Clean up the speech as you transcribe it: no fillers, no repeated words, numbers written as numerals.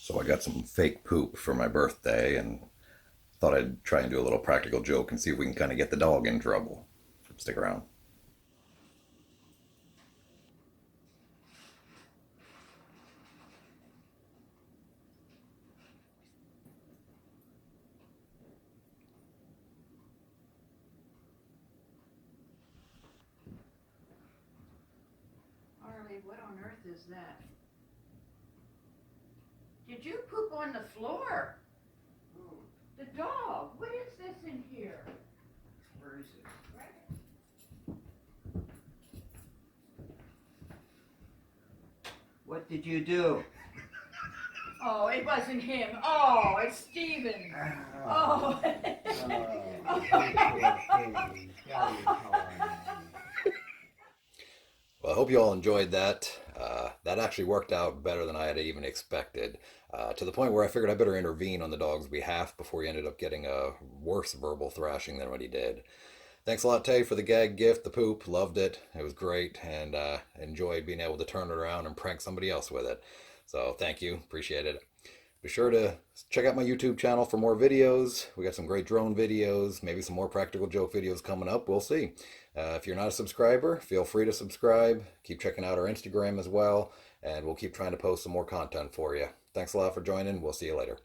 So I got some fake poop for my birthday and thought I'd try and do a little practical joke and see if we can kind of get the dog in trouble. Stick around. Harley, what on earth is that? Did you poop on the floor? The dog. What is this in here? Where is it? What did you do? Oh, it wasn't him. Oh, it's Steven. Oh. Well, I hope you all enjoyed that. That actually worked out better than I had even expected, to the point where I figured I better intervene on the dog's behalf before he ended up getting a worse verbal thrashing than what he did. Thanks a lot, Tay, for the gag gift, the poop. Loved it. It was great, and enjoyed being able to turn it around and prank somebody else with it. So thank you. Appreciate it. Be sure to check out my YouTube channel for more videos. We got some great drone videos, maybe some more practical joke videos coming up. We'll see. If you're not a subscriber, feel free to subscribe. Keep checking out our Instagram as well, and we'll keep trying to post some more content for you. Thanks a lot for joining. We'll see you later.